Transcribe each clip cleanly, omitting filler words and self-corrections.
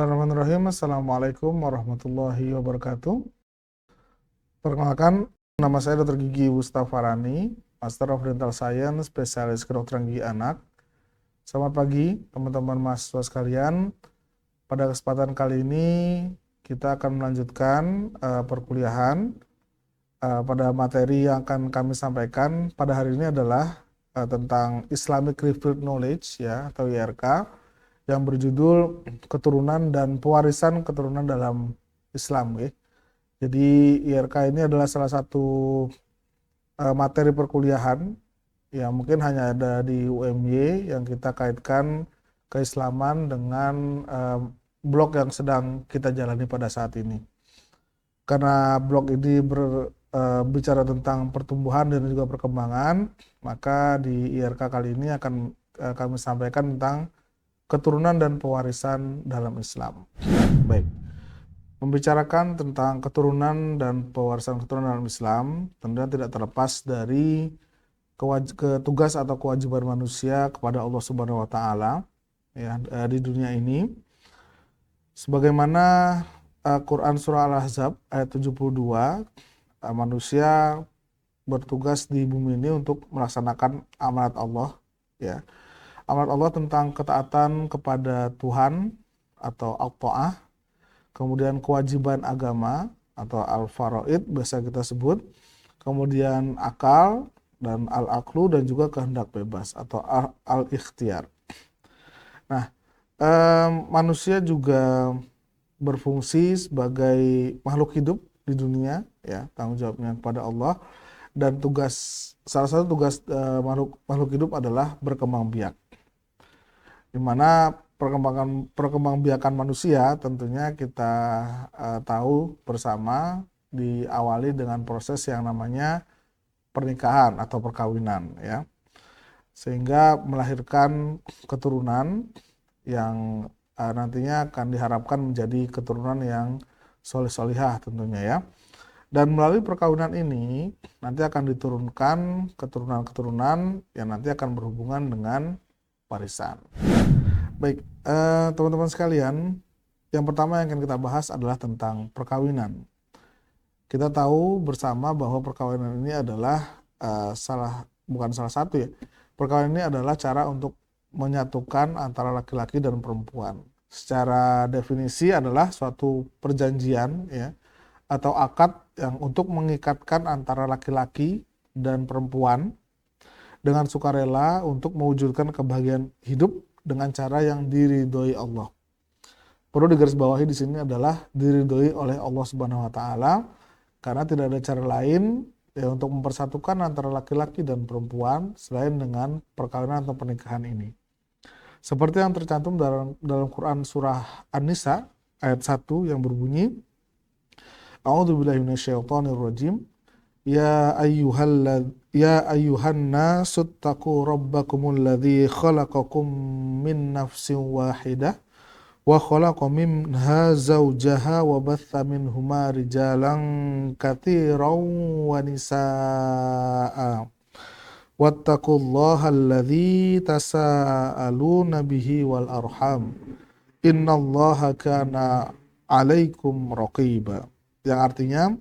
Bismillahirrahmanirrahim. Assalamualaikum warahmatullahi wabarakatuh. Perkenalkan, nama saya Dr. Gigi Wustafarani, Master of Dental Science, spesialis kedokteran gigi anak. Selamat pagi teman-teman mahasiswa sekalian. Pada kesempatan kali ini kita akan melanjutkan perkuliahan. Pada materi yang akan kami sampaikan pada hari ini adalah tentang Islamic Revealed Knowledge ya atau IRK yang berjudul keturunan dan pewarisan keturunan dalam Islam. Ya. Jadi IRK ini adalah salah satu materi perkuliahan yang mungkin hanya ada di UMY yang kita kaitkan keislaman dengan blog yang sedang kita jalani pada saat ini. Karena blog ini berbicara tentang pertumbuhan dan juga perkembangan, maka di IRK kali ini akan kami sampaikan tentang keturunan dan pewarisan dalam Islam. Baik, membicarakan tentang keturunan dan pewarisan keturunan dalam Islam tentunya tidak terlepas dari tugas atau kewajiban manusia kepada Allah Subhanahu wa Ta'ala ya, di dunia ini. Sebagaimana Quran Surah Al-Ahzab ayat 72, manusia bertugas di bumi ini untuk melaksanakan amanat Allah ya. Amanat Allah tentang ketaatan kepada Tuhan atau al-ta'ah, kemudian kewajiban agama atau al-faraid biasa kita sebut, kemudian akal dan al-aqlu dan juga kehendak bebas atau al-ikhtiyar. Nah, manusia juga berfungsi sebagai makhluk hidup di dunia ya, tanggung jawabnya kepada Allah, dan salah satu tugas makhluk hidup adalah berkembang biak. Di mana perkembangbiakan manusia tentunya kita tahu bersama diawali dengan proses yang namanya pernikahan atau perkawinan ya, sehingga melahirkan keturunan yang nantinya akan diharapkan menjadi keturunan yang soleh-solihah tentunya ya. Dan melalui perkawinan ini nanti akan diturunkan keturunan-keturunan yang nanti akan berhubungan dengan warisan. Baik, teman-teman sekalian, yang pertama yang akan kita bahas adalah tentang perkawinan. Kita tahu bersama bahwa perkawinan ini adalah bukan salah satu ya. Perkawinan ini adalah cara untuk menyatukan antara laki-laki dan perempuan. Secara definisi adalah suatu perjanjian ya atau akad yang untuk mengikatkan antara laki-laki dan perempuan dengan sukarela untuk mewujudkan kebahagiaan hidup dengan cara yang diridhoi Allah. Perlu digarisbawahi di sini adalah diridhoi oleh Allah Subhanahu wa Ta'ala, karena tidak ada cara lain ya untuk mempersatukan antara laki-laki dan perempuan selain dengan perkawinan atau pernikahan ini. Seperti yang tercantum dalam Quran surah An-Nisa ayat 1 yang berbunyi, A'udzubillahi minasyaitonirrajim. Ya ayyuhan nasu taqu rabbakumul ladzi khalaqakum min nafsin wahidah wa khalaqa minha zawjaha wa batha minhuma rijalan katsiran wa nisaa'a wattaqullaha alladzi tasaaluna bihi wal arham innallaha kana 'alaikum raqiba. Yang artinya,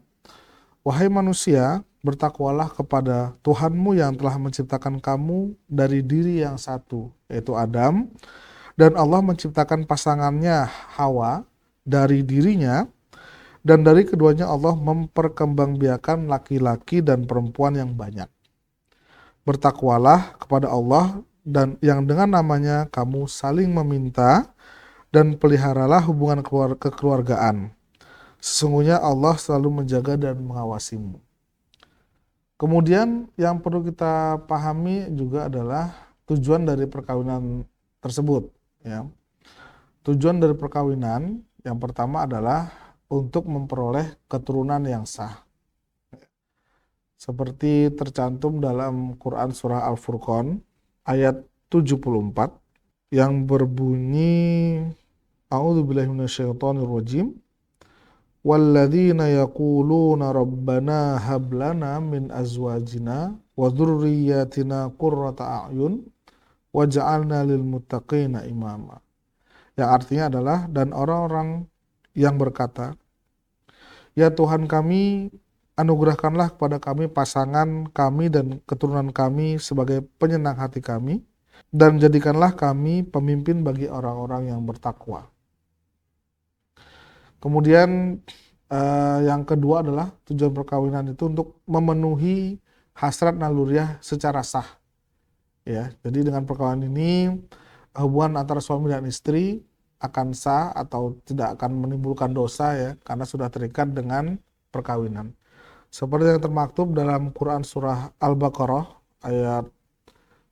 wahai manusia, bertakwalah kepada Tuhanmu yang telah menciptakan kamu dari diri yang satu, yaitu Adam, dan Allah menciptakan pasangannya Hawa dari dirinya, dan dari keduanya Allah memperkembangbiakan laki-laki dan perempuan yang banyak. Bertakwalah kepada Allah dan yang dengan namanya kamu saling meminta, dan peliharalah hubungan kekeluargaan. Sesungguhnya Allah selalu menjaga dan mengawasimu. Kemudian yang perlu kita pahami juga adalah tujuan dari perkawinan tersebut. Ya. Tujuan dari perkawinan yang pertama adalah untuk memperoleh keturunan yang sah. Seperti tercantum dalam Quran Surah Al-Furqan ayat 74 yang berbunyi, A'udzubillahi minasyaitonirrajim. Walladzina yaquluna rabbana hab lana min azwajina wa dzurriyyatina qurrata a'yun waj'alna lil muttaqina imama. yang artinya adalah dan orang-orang yang berkata, ya Tuhan kami, anugerahkanlah kepada kami pasangan kami dan keturunan kami sebagai penyenang hati kami, dan jadikanlah kami pemimpin bagi orang-orang yang bertakwa. Kemudian yang kedua adalah tujuan perkawinan itu untuk memenuhi hasrat naluriah secara sah. Ya, jadi dengan perkawinan ini hubungan antara suami dan istri akan sah atau tidak akan menimbulkan dosa ya, karena sudah terikat dengan perkawinan. Seperti yang termaktub dalam Quran surah Al-Baqarah ayat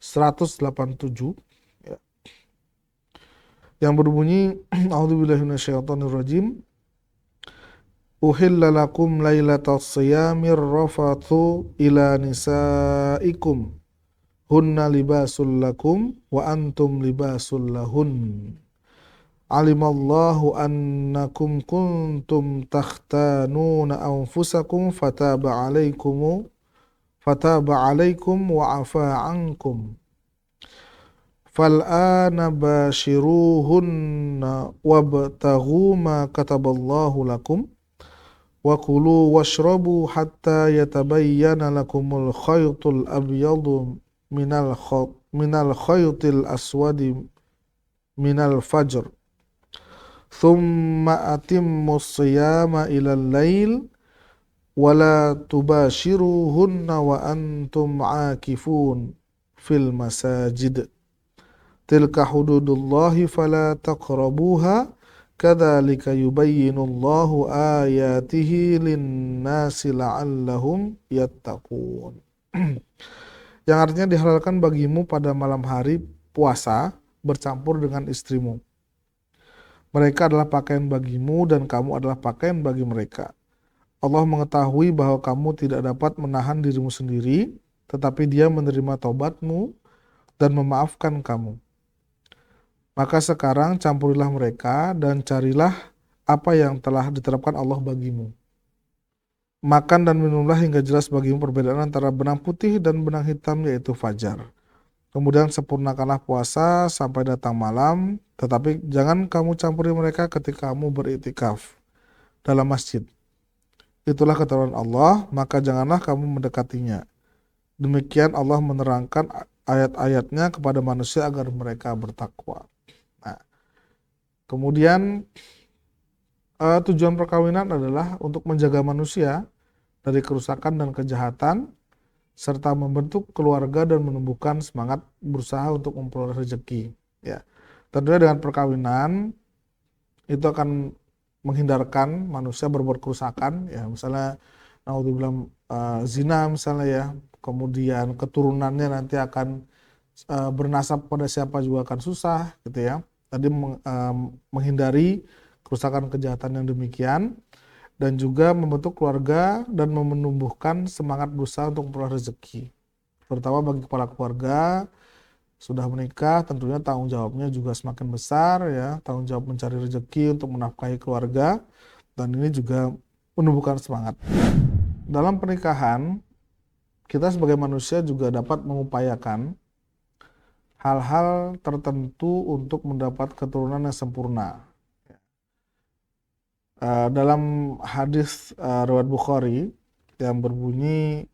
187 ya, yang berbunyi A'udzubillahi minasyaitonirrajim. Uhilla lakum lailatas siyamir rafathu ila nisaikum hunna libasul lakum wa antum libasul lahun. Alimallahu annakum kuntum takhtanuna anfusakum fataba alaikum wa afa ankum. Fal'ana bashiruhunna wabtaghu ma kataballahu lakum wa kulu washrabu hatta yatabayyana lakumul khaytul abyadu minal khaytil aswadi minal fajr thumma atimmus siyama ilal lail wala tubashiruhunna wa antum aakifun fil masajid tilka hududullahi fala taqrabuha kadzalika yubayyinullahu ayatihi linnasi la'allahum yattaqun. Yang artinya dihalalkan bagimu pada malam hari puasa bercampur dengan istrimu. Mereka adalah pakaian bagimu dan kamu adalah pakaian bagi mereka. Allah mengetahui bahwa kamu tidak dapat menahan dirimu sendiri, tetapi Dia menerima taubatmu dan memaafkan kamu. Maka sekarang campurilah mereka dan carilah apa yang telah diterapkan Allah bagimu. Makan dan minumlah hingga jelas bagimu perbedaan antara benang putih dan benang hitam yaitu fajar. Kemudian sempurnakanlah puasa sampai datang malam, tetapi jangan kamu campuri mereka ketika kamu beriktikaf dalam masjid. Itulah ketentuan Allah, maka janganlah kamu mendekatinya. Demikian Allah menerangkan ayat-ayatnya kepada manusia agar mereka bertakwa. Nah, kemudian tujuan perkawinan adalah untuk menjaga manusia dari kerusakan dan kejahatan, serta membentuk keluarga dan menumbuhkan semangat berusaha untuk memperoleh rezeki. Ya, tentunya dengan perkawinan itu akan menghindarkan manusia berbuat kerusakan. Ya, misalnya naudzubillah zina misalnya ya, kemudian keturunannya nanti akan bernasab pada siapa juga akan susah, gitu ya. Tadi menghindari kerusakan kejahatan yang demikian, dan juga membentuk keluarga dan menumbuhkan semangat berusaha untuk memperoleh rezeki. Terutama bagi kepala keluarga sudah menikah, tentunya tanggung jawabnya juga semakin besar ya, tanggung jawab mencari rezeki untuk menafkahi keluarga, dan ini juga menumbuhkan semangat. Dalam pernikahan, kita sebagai manusia juga dapat mengupayakan hal-hal tertentu untuk mendapat keturunan yang sempurna. Dalam hadis riwayat Bukhari yang berbunyi,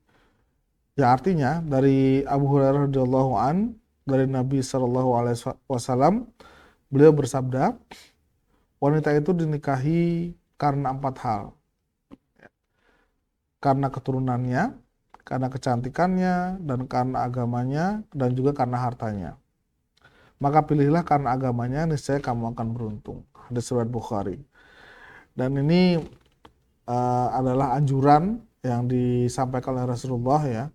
yang artinya dari Abu Hurairah radhiyallahu an dari Nabi SAW, beliau bersabda, wanita itu dinikahi karena 4 hal. Karena keturunannya, karena kecantikannya, dan karena agamanya, dan juga karena hartanya. Maka pilihlah karena agamanya, niscaya kamu akan beruntung. Hadis riwayat Bukhari. Dan ini adalah anjuran yang disampaikan oleh Rasulullah ya,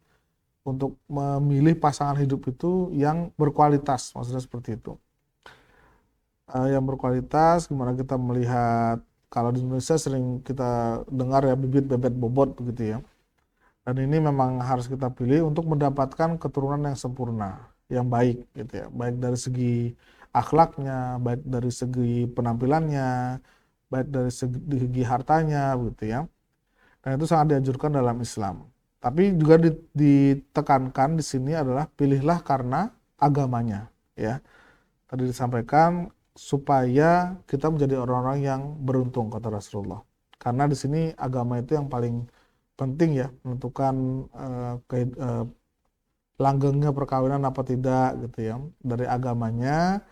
untuk memilih pasangan hidup itu yang berkualitas, maksudnya seperti itu. Yang berkualitas, gimana kita melihat, kalau di Indonesia sering kita dengar ya bibit bebet bobot begitu ya. Dan ini memang harus kita pilih untuk mendapatkan keturunan yang sempurna, yang baik gitu ya. Baik dari segi akhlaknya, baik dari segi penampilannya, baik dari segi hartanya begitu ya. Dan itu sangat dianjurkan dalam Islam. Tapi juga ditekankan di sini adalah pilihlah karena agamanya ya. Tadi disampaikan supaya kita menjadi orang-orang yang beruntung, kata Rasulullah. Karena di sini agama itu yang paling penting ya, menentukan langgengnya perkawinan apa tidak gitu ya. Dari agamanya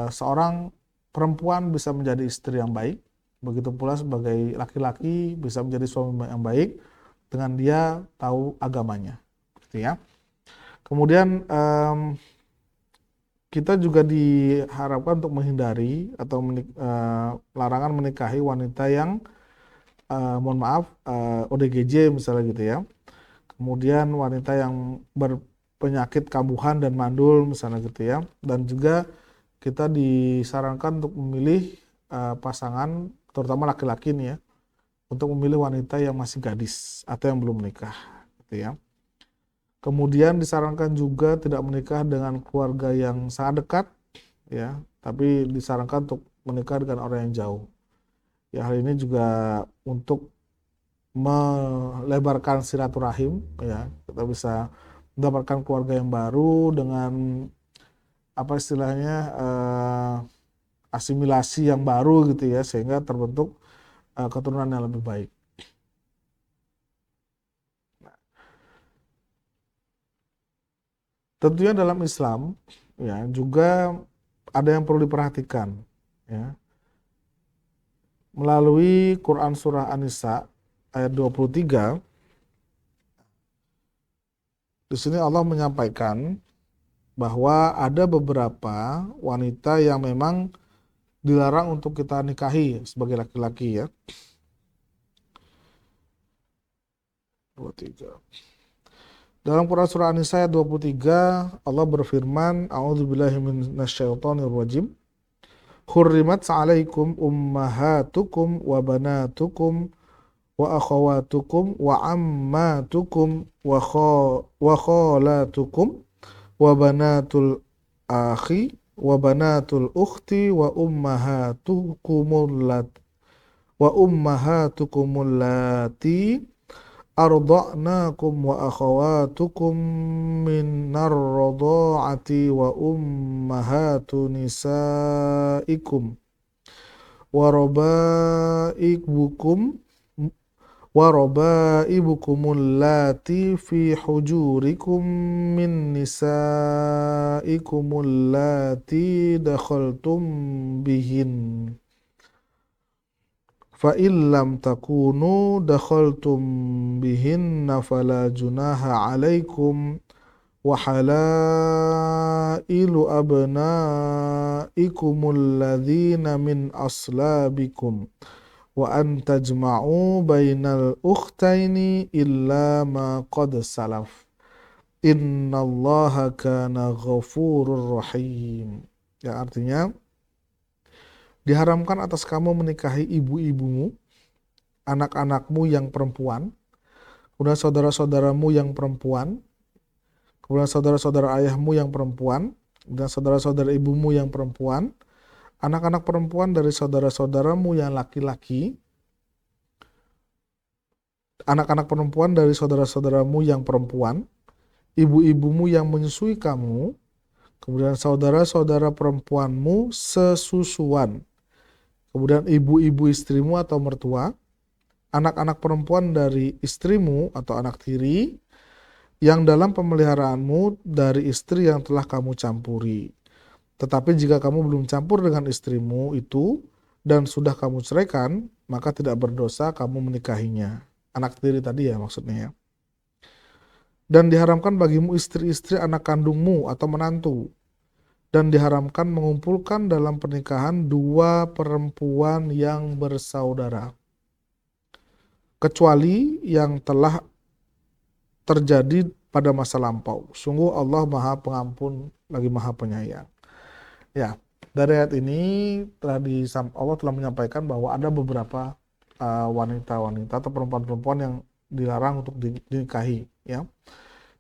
seorang perempuan bisa menjadi istri yang baik, begitu pula sebagai laki-laki bisa menjadi suami yang baik dengan dia tahu agamanya, gitu ya. Kemudian kita juga diharapkan untuk menghindari atau larangan menikahi wanita yang mohon maaf ODGJ misalnya gitu ya. Kemudian wanita yang berpenyakit kambuhan dan mandul misalnya gitu ya. Dan juga kita disarankan untuk memilih pasangan, terutama laki-laki nih ya, untuk memilih wanita yang masih gadis atau yang belum menikah, gitu ya. Kemudian disarankan juga tidak menikah dengan keluarga yang sangat dekat, ya, tapi disarankan untuk menikah dengan orang yang jauh. Ya, hal ini juga untuk melebarkan silaturahim, ya, kita bisa mendapatkan keluarga yang baru dengan apa istilahnya asimilasi yang baru gitu ya, sehingga terbentuk keturunan yang lebih baik. Tentunya dalam Islam ya juga ada yang perlu diperhatikan ya. Melalui Quran surah An-Nisa ayat 23, di sini Allah menyampaikan bahwa ada beberapa wanita yang memang dilarang untuk kita nikahi sebagai laki-laki ya. 23. Dalam Quran surah An-Nisa ayat 23, Allah berfirman, A'udzubillahi minasyaitonirrajim. Hurrimat 'alaikum ummahatukum wa banatukum wa akhawatukum wa ammatukum wa khalatukum wa banatul akhi wa banatul ukhti wa ummahatukumul lati arda'nakum wa akhawatukum minar radha'ati wa ummahatu nisaikum wa rabaibukumul lati fi hujurikum min nisaikumul lati dakhaltum bihin fa illam takunu dakhaltum bihinna fala junaha 'alaikum wa halailu abnaikumul ladzina min aslabikum wa an tajma'u bainal ukhtaini illa ma qad salaf innallaha kana ghafurur rahim. Ya, artinya diharamkan atas kamu menikahi ibu-ibumu, anak-anakmu yang perempuan, kemudian saudara-saudaramu yang perempuan, kemudian saudara-saudara ayahmu yang perempuan, dan saudara-saudara ibumu yang perempuan, anak-anak perempuan dari saudara-saudaramu yang laki-laki, anak-anak perempuan dari saudara-saudaramu yang perempuan, ibu-ibumu yang menyusui kamu, kemudian saudara-saudara perempuanmu sesusuan, kemudian ibu-ibu istrimu atau mertua, anak-anak perempuan dari istrimu atau anak tiri, yang dalam pemeliharaanmu dari istri yang telah kamu campuri. Tetapi jika kamu belum campur dengan istrimu itu, dan sudah kamu ceraikan, maka tidak berdosa kamu menikahinya. Anak tiri tadi ya maksudnya ya. Dan diharamkan bagimu istri-istri anak kandungmu atau menantu. Dan diharamkan mengumpulkan dalam pernikahan dua perempuan yang bersaudara, kecuali yang telah terjadi pada masa lampau. Sungguh Allah Maha Pengampun lagi Maha Penyayang. Ya, dari ayat ini Allah telah menyampaikan bahwa ada beberapa wanita-wanita atau perempuan-perempuan yang dilarang untuk dinikahi. Ya,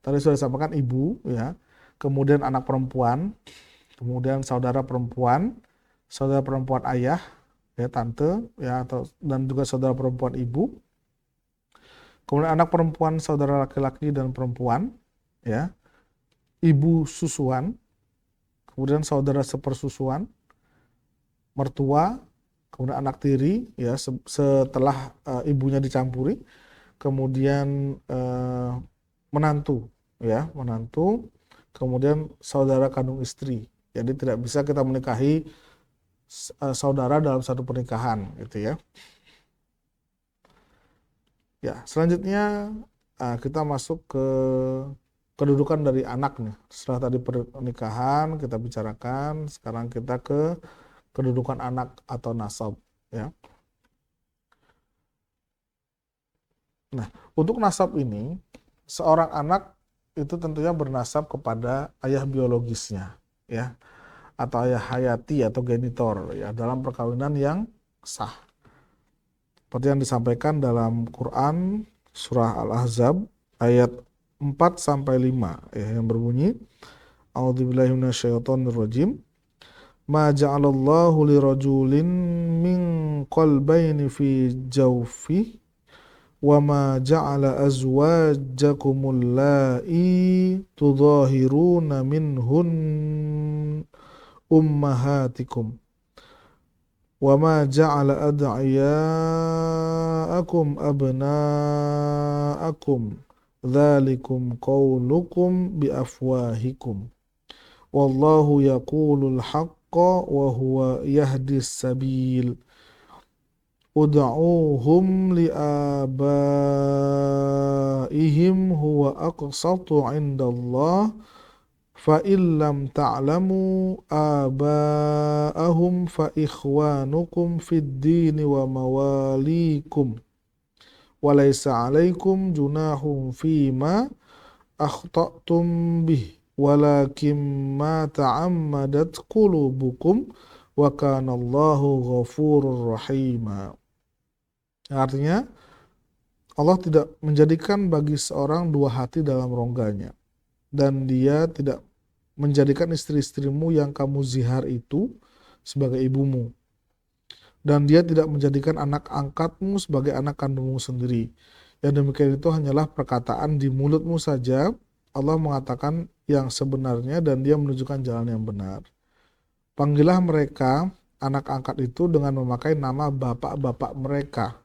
tadi sudah disampaikan ibu, ya, kemudian anak perempuan, kemudian saudara perempuan ayah, ya, tante, ya, dan juga saudara perempuan ibu, kemudian anak perempuan saudara laki-laki dan perempuan, ya, ibu susuan, kemudian saudara sepersusuan, mertua, kemudian anak tiri, ya setelah ibunya dicampuri, kemudian menantu, ya menantu, kemudian saudara kandung istri. Jadi tidak bisa kita menikahi saudara dalam satu pernikahan, gitu ya. Ya, selanjutnya kita masuk ke kedudukan dari anak nih. Setelah tadi pernikahan kita bicarakan, sekarang kita ke kedudukan anak atau nasab, ya. Nah, untuk nasab ini, seorang anak itu tentunya bernasab kepada ayah biologisnya, ya, atau ayah hayati atau genitor, ya, dalam perkawinan yang sah. Seperti yang disampaikan dalam Quran surah Al-Ahzab ayat 4 sampai 5, ya, yang berbunyi, A'udzubillahi minasyaitonirrajim. Ma ja'alallahu lirajulin min qalbayni fi jawfi wa ma ja'ala azwajakumul la'i tudahiruna minhun ummahatikum wa ma ja'ala ad'iyaakum abna'akum dzalikum qaulukum biafwahikum wallahu yaqulul haqqa wa huwa yahdis sabil ud'uuhum liabaihim huwa aqsatu 'indallah fa illam ta'lamu aba'ahum fa ikhwanukum fid dini wa mawalikum wa laysa 'alaikum junahum fima akhta'tum bih walakin ma ta'ammadat qulubukum wa kanallahu ghafurur rahima. Artinya Allah tidak menjadikan bagi seorang dua hati dalam rongganya, dan dia tidak menjadikan istri-istrimu yang kamu zihar itu sebagai ibumu, dan dia tidak menjadikan anak angkatmu sebagai anak kandungmu sendiri. Yang demikian itu hanyalah perkataan di mulutmu saja. Allah mengatakan yang sebenarnya dan dia menunjukkan jalan yang benar. Panggillah mereka, anak angkat itu, dengan memakai nama bapak-bapak mereka.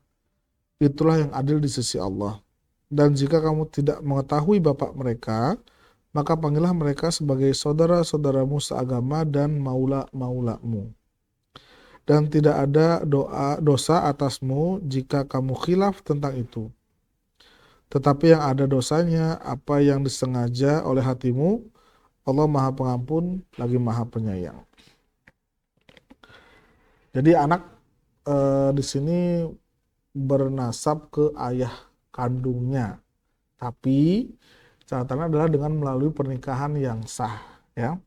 Itulah yang adil di sisi Allah. Dan jika kamu tidak mengetahui bapak mereka, maka panggillah mereka sebagai saudara-saudaramu seagama dan maula-maulamu. Dan tidak ada dosa atasmu jika kamu khilaf tentang itu. Tetapi yang ada dosanya apa yang disengaja oleh hatimu. Allah Maha Pengampun lagi Maha Penyayang. Jadi anak di sini bernasab ke ayah kandungnya, tapi catatannya adalah dengan melalui pernikahan yang sah, ya.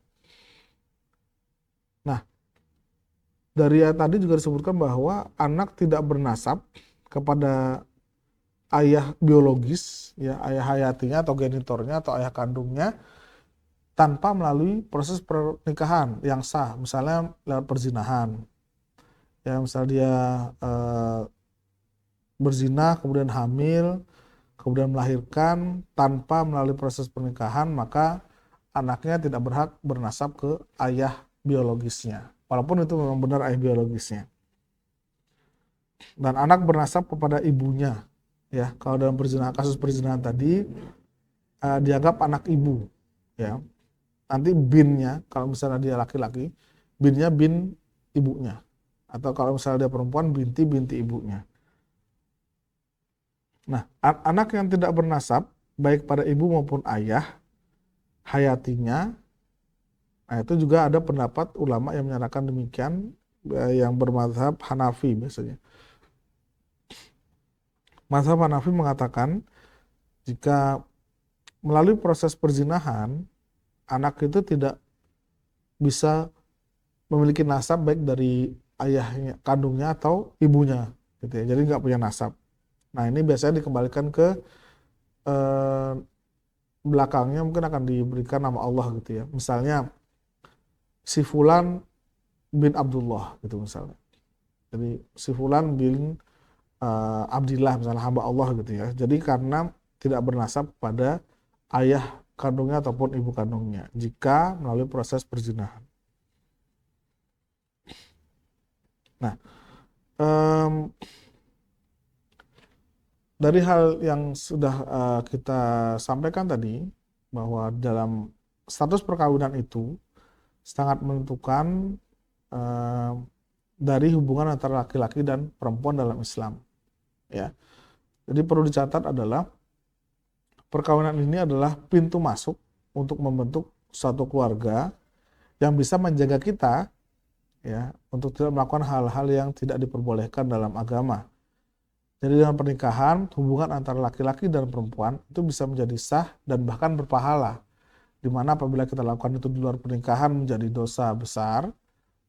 Nah, dari ayat tadi juga disebutkan bahwa anak tidak bernasab kepada ayah biologis, ya, ayah hayatinya atau genitornya atau ayah kandungnya tanpa melalui proses pernikahan yang sah, misalnya lewat perzinahan. Ya, misalnya dia berzina kemudian hamil, kemudian melahirkan tanpa melalui proses pernikahan, maka anaknya tidak berhak bernasab ke ayah biologisnya, walaupun itu memang benar ayah biologisnya. Dan anak bernasab kepada ibunya, ya. Kalau dalam kasus perzinahan tadi dianggap anak ibu, ya. Nanti binnya, kalau misalnya dia laki-laki, binnya bin ibunya, atau kalau misalnya dia perempuan, binti ibunya. Nah, anak yang tidak bernasab, baik pada ibu maupun ayah hayatinya, nah itu juga ada pendapat ulama yang menyatakan demikian, yang bermadzhab Hanafi biasanya. Mazhab Hanafi mengatakan jika melalui proses perzinahan, anak itu tidak bisa memiliki nasab baik dari ayahnya kandungnya atau ibunya, gitu ya. Jadi nggak punya nasab. Nah, ini biasanya dikembalikan ke belakangnya, mungkin akan diberikan nama Allah, gitu ya. Misalnya si Fulan bin Abdullah, gitu misalnya. Jadi si Fulan bin Abdillah, misalnya hamba Allah, gitu ya. Jadi karena tidak bernasab pada ayah kandungnya ataupun ibu kandungnya jika melalui proses perzinahan. Nah, em, dari hal yang sudah kita sampaikan tadi, bahwa dalam status perkawinan itu sangat menentukan em, dari hubungan antara laki-laki dan perempuan dalam Islam. Ya, jadi perlu dicatat adalah perkawinan ini adalah pintu masuk untuk membentuk suatu keluarga yang bisa menjaga kita, ya, untuk tidak melakukan hal-hal yang tidak diperbolehkan dalam agama. Jadi dengan pernikahan, hubungan antara laki-laki dan perempuan itu bisa menjadi sah dan bahkan berpahala. Di mana apabila kita lakukan itu di luar pernikahan menjadi dosa besar,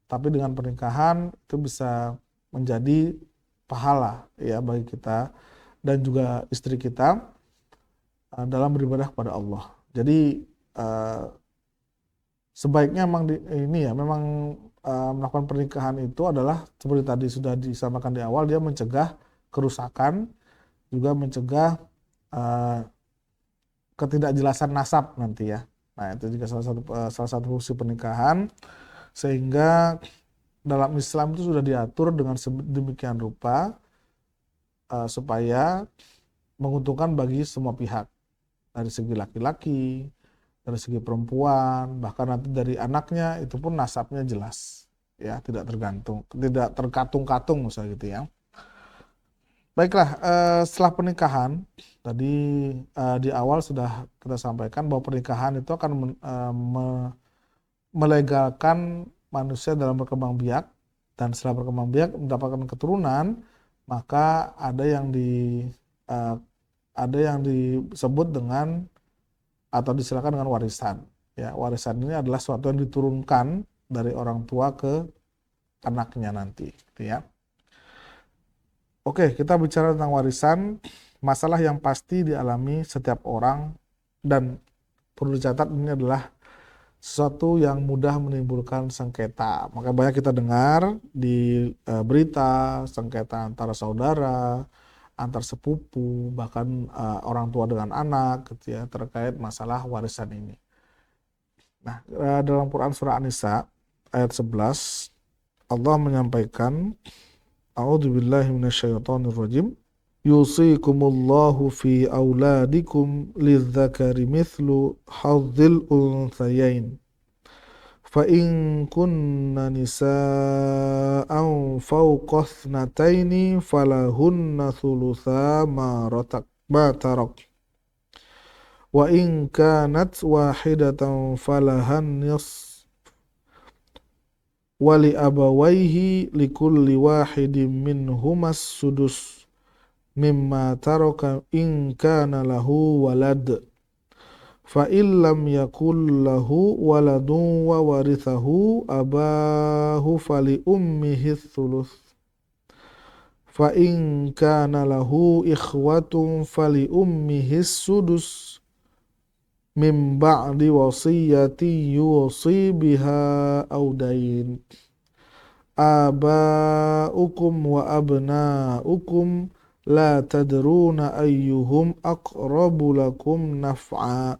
tapi dengan pernikahan itu bisa menjadi pahala, ya, bagi kita dan juga istri kita dalam beribadah kepada Allah. Jadi eh, sebaiknya memang ini ya, memang melakukan pernikahan itu adalah seperti tadi sudah disampaikan di awal, dia mencegah kerusakan, juga mencegah eh, ketidakjelasan nasab nanti ya. Nah, itu juga salah satu fungsi pernikahan, sehingga dalam Islam itu sudah diatur dengan demikian rupa supaya menguntungkan bagi semua pihak, dari segi laki-laki, dari segi perempuan, bahkan nanti dari anaknya itu pun nasabnya jelas, ya, tidak terkatung-katung misalnya gitu ya. Baiklah, setelah pernikahan tadi di awal sudah kita sampaikan bahwa pernikahan itu akan melegalkan manusia dalam berkembang biak, dan setelah berkembang biak mendapatkan keturunan, maka eh, ada yang disebut dengan atau disilakan dengan warisan. Ya, warisan ini adalah sesuatu yang diturunkan dari orang tua ke anaknya nanti, gitu ya. Oke, kita bicara tentang warisan, masalah yang pasti dialami setiap orang, dan perlu dicatat ini adalah sesuatu yang mudah menimbulkan sengketa. Maka banyak kita dengar di berita sengketa antara saudara, antar sepupu, bahkan orang tua dengan anak, gitu ya, terkait masalah warisan ini. Nah, dalam Quran surah An-Nisa ayat 11, Allah menyampaikan, A'udzubillahi minasyaitonirrajim. Yusikumullahu fi auladikum lidzakari mithlu hadzil unthayain. Fa in kunna nisa'an fawqa ithnataini falahunna thulutha ma tarak. Wa in kanat wahidatan falahan nisf. Wali abawaihi likulli wahidin minhumas sudus mimma taraka in kana lahu walad. Fa illam yakul lahu waladun wa warithahu abahu fali ummihi thuluth. Fa in kana lahu ikhwatun fali ummihi sudus min ba'di wasiyati yusi biha audain. Abaukum wa abnaukum la tadruna ayyuhum aqrabu lakum naf'a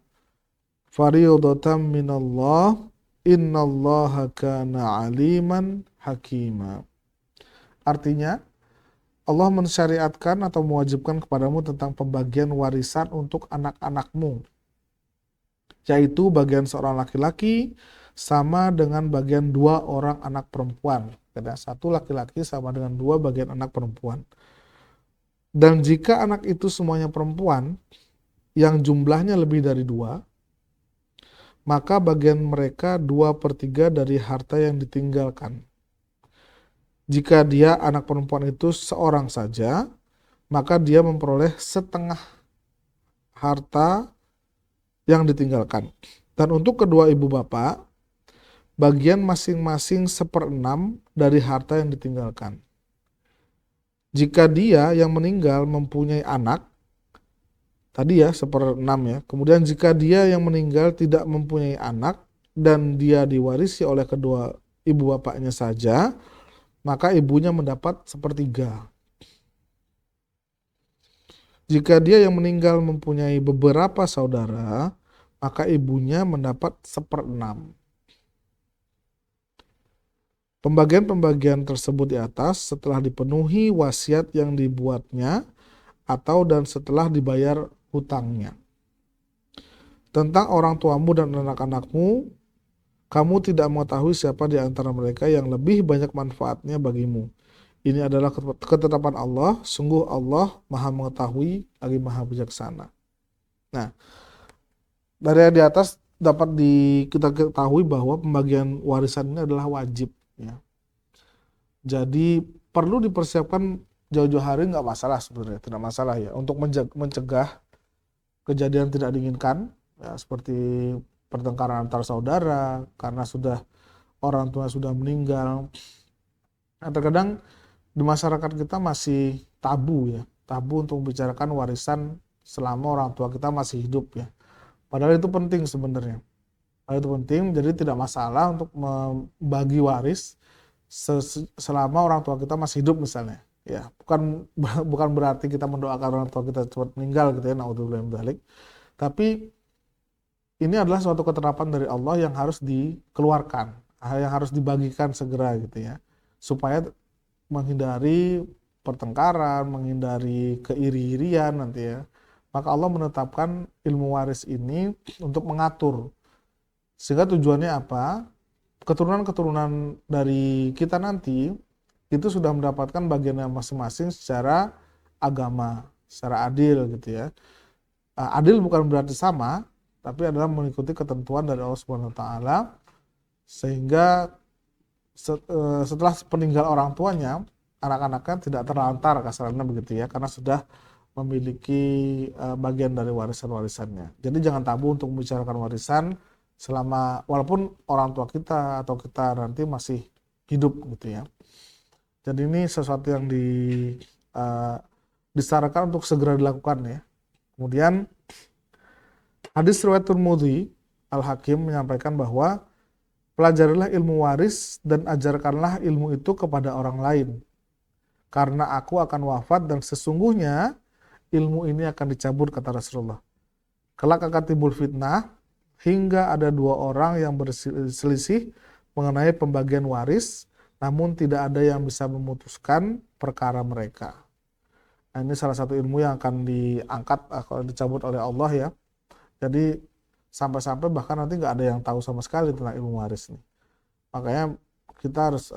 fariyadatan minallah innallaha kana aliman hakima. Artinya, Allah mensyariatkan atau mewajibkan kepadamu tentang pembagian warisan untuk anak-anakmu, yaitu bagian seorang laki-laki sama dengan bagian dua orang anak perempuan. Karena satu laki-laki sama dengan dua bagian anak perempuan. Dan jika anak itu semuanya perempuan, yang jumlahnya lebih dari dua, maka bagian mereka 2/3 dari harta yang ditinggalkan. Jika dia anak perempuan itu seorang saja, maka dia memperoleh setengah harta yang ditinggalkan. Dan untuk kedua ibu bapak, bagian masing-masing 1/6 dari harta yang ditinggalkan. Jika dia yang meninggal mempunyai anak, tadi ya 1/6 ya. Kemudian jika dia yang meninggal tidak mempunyai anak dan dia diwarisi oleh kedua ibu bapaknya saja, maka ibunya mendapat 1/3. Jika dia yang meninggal mempunyai beberapa saudara, maka ibunya mendapat 1/6. Pembagian-pembagian tersebut di atas setelah dipenuhi wasiat yang dibuatnya atau dan setelah dibayar hutangnya. Tentang orang tuamu dan anak-anakmu, kamu tidak mengetahui siapa di antara mereka yang lebih banyak manfaatnya bagimu. Ini adalah ketetapan Allah, sungguh Allah Maha mengetahui lagi Maha bijaksana. Nah, dari yang di atas dapat kita ketahui bahwa pembagian warisan ini adalah wajib, ya. Jadi perlu dipersiapkan jauh-jauh hari, nggak masalah sebenarnya, tidak masalah ya, untuk mencegah kejadian tidak diinginkan, ya, seperti pertengkaran antar saudara karena orang tua sudah meninggal. Nah, terkadang di masyarakat kita masih tabu ya, tabu untuk membicarakan warisan selama orang tua kita masih hidup ya. Padahal itu penting sebenarnya. Padahal itu penting, jadi tidak masalah untuk membagi waris selama orang tua kita masih hidup misalnya. Ya, bukan berarti kita mendoakan orang tua kita cepat meninggal gitu ya, naudzubillah min dzalik. Tapi ini adalah suatu ketetapan dari Allah yang harus dikeluarkan, yang harus dibagikan segera gitu ya, supaya menghindari pertengkaran, menghindari keiri-irian nanti ya. Maka Allah menetapkan ilmu waris ini untuk mengatur. Sehingga tujuannya apa? Keturunan-keturunan dari kita nanti itu sudah mendapatkan bagiannya masing-masing secara agama, secara adil gitu ya. Adil bukan berarti sama, tapi adalah mengikuti ketentuan dari Allah Subhanahu wa taala, sehingga setelah peninggal orang tuanya, anak-anaknya tidak terlantar kasarnya begitu ya, karena sudah memiliki bagian dari warisan-warisannya. Jadi jangan tabu untuk membicarakan warisan walaupun orang tua kita atau kita nanti masih hidup gitu ya. Jadi ini sesuatu yang disarankan untuk segera dilakukan ya. Kemudian hadis riwayat Tirmidzi, Al-Hakim menyampaikan bahwa pelajarilah ilmu waris dan ajarkanlah ilmu itu kepada orang lain. Karena aku akan wafat dan sesungguhnya ilmu ini akan dicabut, kata Rasulullah. Kelak akan timbul fitnah hingga ada dua orang yang berselisih mengenai pembagian waris, namun tidak ada yang bisa memutuskan perkara mereka. Nah, ini salah satu ilmu yang akan diangkat kalau dicabut oleh Allah ya. Jadi sampai-sampai bahkan nanti nggak ada yang tahu sama sekali tentang ilmu waris nih. Makanya kita harus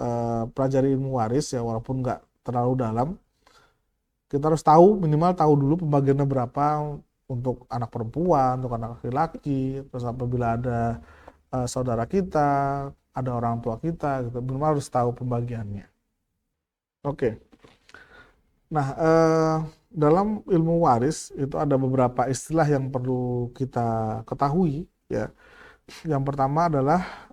pelajari ilmu waris ya, walaupun nggak terlalu dalam. Kita harus minimal tahu dulu pembagiannya berapa untuk anak perempuan, untuk anak laki-laki, terus apabila ada saudara kita, ada orang tua kita, gitu, minimal harus tahu pembagiannya. Oke. Nah, dalam ilmu waris itu ada beberapa istilah yang perlu kita ketahui ya. Yang pertama adalah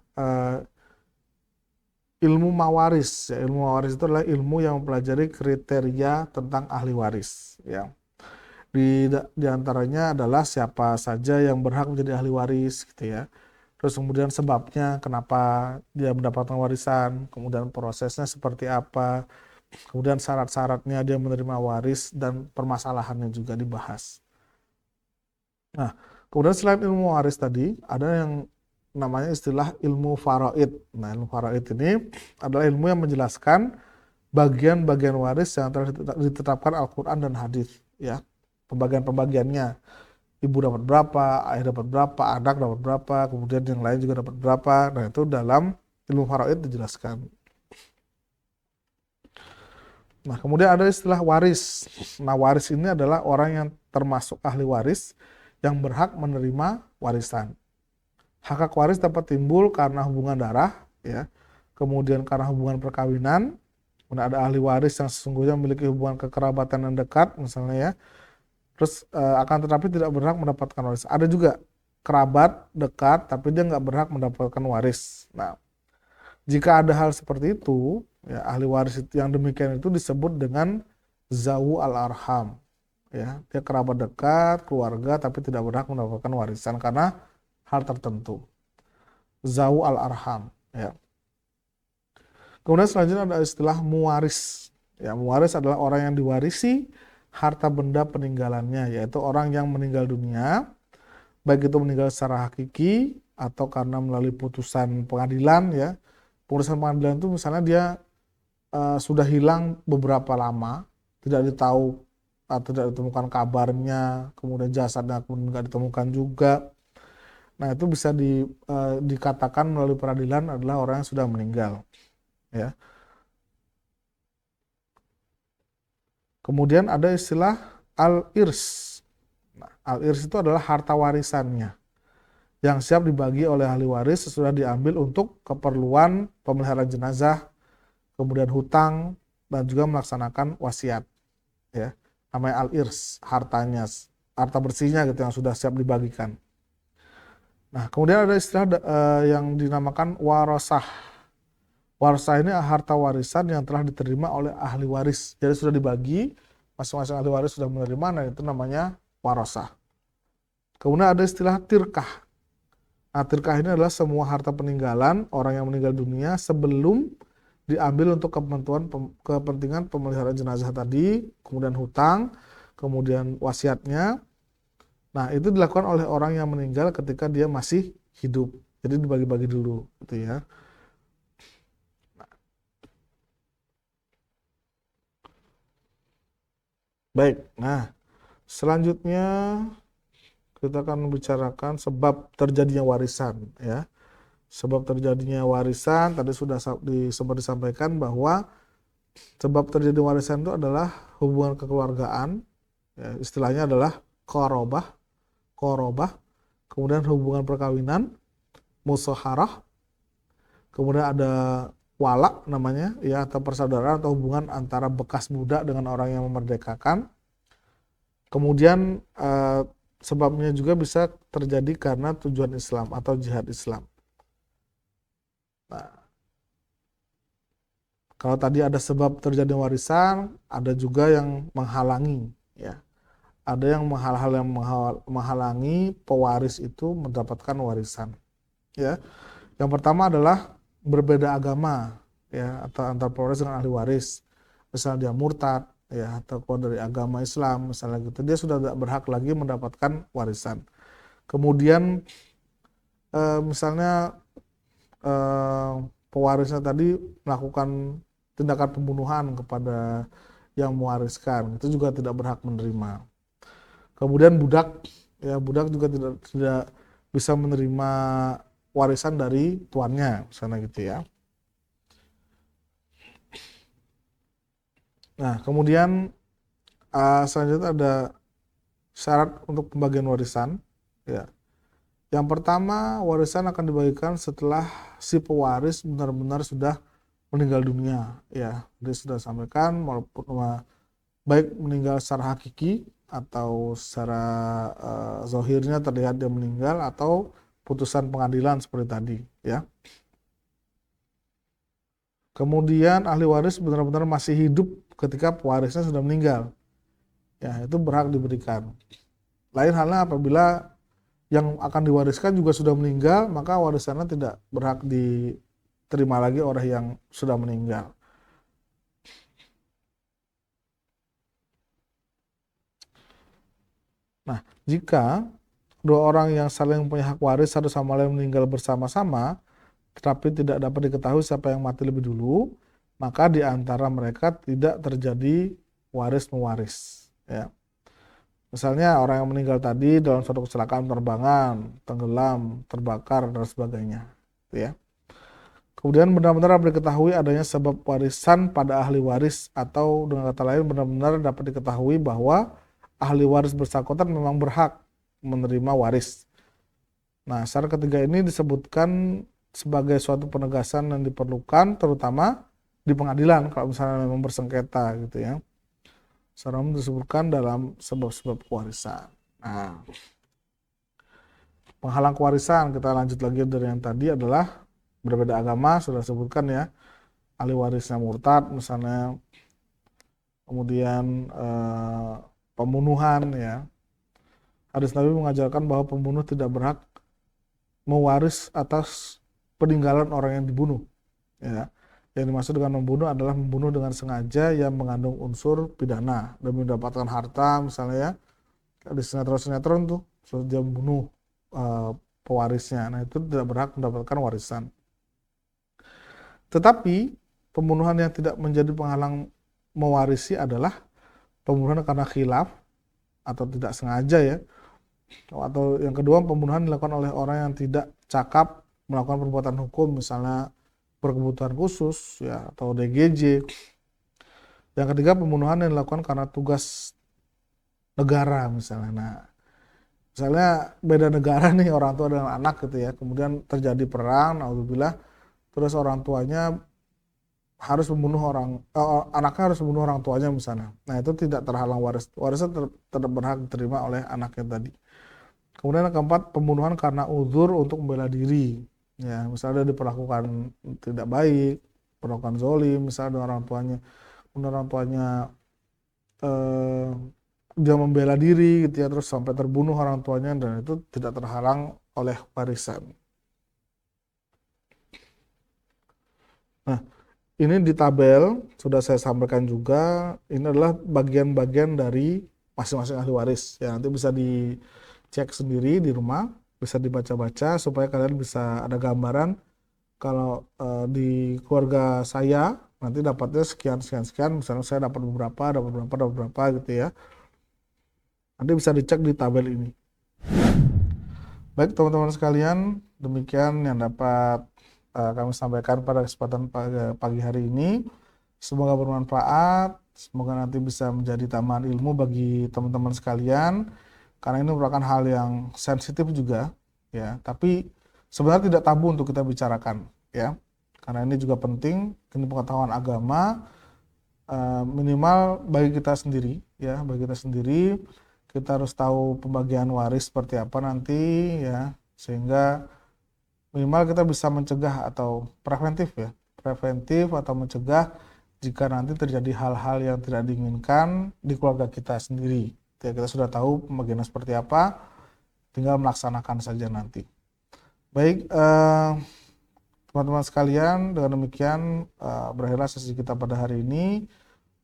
ilmu mawaris. Ya, ilmu mawaris itu adalah ilmu yang mempelajari kriteria tentang ahli waris. Ya. Di antaranya adalah siapa saja yang berhak menjadi ahli waris, gitu ya. Terus kemudian sebabnya kenapa dia mendapatkan warisan, kemudian prosesnya seperti apa, kemudian syarat-syaratnya dia menerima waris dan permasalahannya juga dibahas. Nah, kemudian selain ilmu waris tadi, ada yang namanya istilah ilmu faraid. Nah, ilmu faraid ini adalah ilmu yang menjelaskan bagian-bagian waris yang telah ditetapkan Al-Quran dan hadis, ya. Pembagian-pembagiannya. Ibu dapat berapa, ayah dapat berapa, anak dapat berapa, kemudian yang lain juga dapat berapa. Nah, itu dalam ilmu faraid dijelaskan. Nah, kemudian ada istilah waris. Nah, waris ini adalah orang yang termasuk ahli waris yang berhak menerima warisan. Hak waris dapat timbul karena hubungan darah, ya. Kemudian karena hubungan perkawinan, kemudian ada ahli waris yang sesungguhnya memiliki hubungan kekerabatan yang dekat, misalnya ya. Terus akan tetapi tidak berhak mendapatkan waris. Ada juga kerabat dekat, tapi dia nggak berhak mendapatkan waris. Nah, jika ada hal seperti itu, ya, ahli waris yang demikian itu disebut dengan zawu al-arham. Ya, dia kerabat dekat, keluarga, tapi tidak berhak mendapatkan warisan karena hal tertentu. Zawu al-arham. Ya. Kemudian selanjutnya ada istilah muwaris. Ya, muwaris adalah orang yang diwarisi harta benda peninggalannya, yaitu orang yang meninggal dunia, baik itu meninggal secara hakiki atau karena melalui putusan pengadilan, ya, Pengurusan pengadilan itu misalnya dia sudah hilang beberapa lama, tidak ditemukan kabarnya, kemudian jasadnya pun nggak ditemukan juga. Nah, itu bisa dikatakan melalui peradilan adalah orang yang sudah meninggal, ya. Kemudian ada istilah al-irs. Nah, al-irs itu adalah harta warisannya yang siap dibagi oleh ahli waris sesudah diambil untuk keperluan pemeliharaan jenazah, kemudian hutang, dan juga melaksanakan wasiat, ya. Namanya al-irs, hartanya, harta bersihnya gitu yang sudah siap dibagikan. Nah, kemudian ada istilah yang dinamakan warasah. Warasah ini harta warisan yang telah diterima oleh ahli waris. Jadi sudah dibagi, masing-masing ahli waris sudah menerima, nah itu namanya warasah. Kemudian ada istilah tirkah. Nah, tirkah ini adalah semua harta peninggalan orang yang meninggal dunia sebelum diambil untuk kepentingan pemeliharaan jenazah tadi, kemudian hutang, kemudian wasiatnya. Nah, itu dilakukan oleh orang yang meninggal ketika dia masih hidup. Jadi dibagi-bagi dulu, gitu ya. Baik, nah selanjutnya kita akan membicarakan sebab terjadinya warisan, ya. Sebab terjadinya warisan tadi sudah sempat disampaikan bahwa sebab terjadi warisan itu adalah hubungan kekeluargaan, ya, istilahnya adalah korobah, kemudian hubungan perkawinan, musaharah, kemudian ada wala namanya, ya, atau persaudaraan atau hubungan antara bekas budak dengan orang yang memerdekakan. Kemudian sebabnya juga bisa terjadi karena tujuan Islam atau jihad Islam. Nah, kalau tadi ada sebab terjadi warisan, ada juga yang menghalangi, ya. Ada yang menghalangi pewaris itu mendapatkan warisan, ya. Yang pertama adalah berbeda agama, ya, atau antar pewaris dengan ahli waris. Misalnya dia murtad, ya, atau keluar dari agama Islam, misalnya gitu, dia sudah tidak berhak lagi mendapatkan warisan. Kemudian misalnya pewarisnya tadi melakukan tindakan pembunuhan kepada yang mewariskan, itu juga tidak berhak menerima. Kemudian budak, ya, budak juga tidak bisa menerima warisan dari tuannya, misalnya gitu, ya. Nah, kemudian selanjutnya ada syarat untuk pembagian warisan, ya. Yang pertama, warisan akan dibagikan setelah si pewaris benar-benar sudah meninggal dunia, ya. Dia sudah sampaikan, walaupun baik meninggal secara hakiki atau secara zahirnya terlihat dia meninggal, atau putusan pengadilan seperti tadi, ya. Kemudian ahli waris benar-benar masih hidup ketika pewarisnya sudah meninggal, ya, itu berhak diberikan. Lain halnya apabila yang akan diwariskan juga sudah meninggal, maka warisannya tidak berhak diterima lagi oleh yang sudah meninggal. Nah, jika dua orang yang saling punya hak waris satu sama lain meninggal bersama-sama, tetapi tidak dapat diketahui siapa yang mati lebih dulu, maka di antara mereka tidak terjadi waris mewaris, ya. Misalnya orang yang meninggal tadi dalam suatu kecelakaan penerbangan, tenggelam, terbakar, dan sebagainya, ya. Kemudian benar-benar diketahui adanya sebab warisan pada ahli waris, atau dengan kata lain benar-benar dapat diketahui bahwa ahli waris bersangkutan memang berhak menerima waris. Nah, syarat ketiga ini disebutkan sebagai suatu penegasan yang diperlukan terutama di pengadilan kalau misalnya memang bersengketa, gitu, ya. Secara umum disebutkan dalam sebab-sebab warisan. Nah, penghalang kewarisan, kita lanjut lagi dari yang tadi, adalah berbeda agama, sudah disebutkan, ya. Ahli warisnya murtad misalnya, kemudian pembunuhan, ya. Hadis Nabi mengajarkan bahwa pembunuh tidak berhak mewaris atas peninggalan orang yang dibunuh, ya. Yang dimaksud dengan membunuh adalah membunuh dengan sengaja yang mengandung unsur pidana demi mendapatkan harta, misalnya, ya. Di sinetron-sinetron tuh dia membunuh pewarisnya, nah itu tidak berhak mendapatkan warisan. Tetapi pembunuhan yang tidak menjadi penghalang mewarisi adalah pembunuhan karena khilaf atau tidak sengaja ya. Atau yang kedua, pembunuhan dilakukan oleh orang yang tidak cakap melakukan perbuatan hukum, misalnya berkebutuhan khusus ya atau DGJ. Yang ketiga, pembunuhan yang dilakukan karena tugas negara misalnya. Nah, misalnya beda negara nih orang tua dengan anak gitu ya, kemudian terjadi perang, naudzubillah, terus orang tuanya harus membunuh anaknya harus membunuh orang tuanya misalnya. Nah, itu tidak terhalang warisnya tetap berhak diterima oleh anaknya tadi. Kemudian yang keempat, pembunuhan karena uzur untuk membela diri. Ya, misalnya diperlakukan tidak baik, perlakukan zolim, misalnya dengan orang tuanya eh, dia membela diri gitu ya, terus sampai terbunuh orang tuanya, dan itu tidak terhalang oleh warisan. Nah, ini di tabel sudah saya sampaikan juga, ini adalah bagian-bagian dari masing-masing ahli waris. Ya, nanti bisa dicek sendiri di rumah, bisa dibaca-baca supaya kalian bisa ada gambaran kalau di keluarga saya nanti dapatnya sekian sekian sekian, misalnya saya dapat beberapa gitu ya. Nanti bisa dicek di tabel ini. Baik teman-teman sekalian, demikian yang dapat kami sampaikan pada kesempatan pagi hari ini. Semoga bermanfaat, semoga nanti bisa menjadi tambahan ilmu bagi teman-teman sekalian, karena ini merupakan hal yang sensitif juga ya, tapi sebenarnya tidak tabu untuk kita bicarakan ya, karena ini juga penting, ini pengetahuan agama, minimal bagi kita sendiri ya, kita harus tahu pembagian waris seperti apa nanti ya, sehingga minimal kita bisa mencegah atau preventif atau mencegah jika nanti terjadi hal-hal yang tidak diinginkan di keluarga kita sendiri. Ya, kita sudah tahu pembagiannya seperti apa, tinggal melaksanakan saja nanti. Baik, teman-teman sekalian, dengan demikian berakhirlah sesi kita pada hari ini.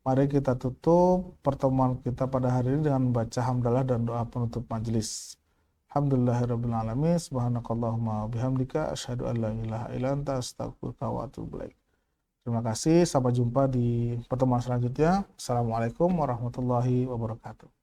Mari kita tutup pertemuan kita pada hari ini dengan membaca hamdalah dan doa penutup majelis. Alhamdulillahirabbil alamin, subhanakallahumma bihamdika asyhadu an la ilaha illa anta astaghfiruka wa atubu ilaik. Terima kasih, sampai jumpa di pertemuan selanjutnya. Assalamualaikum warahmatullahi wabarakatuh.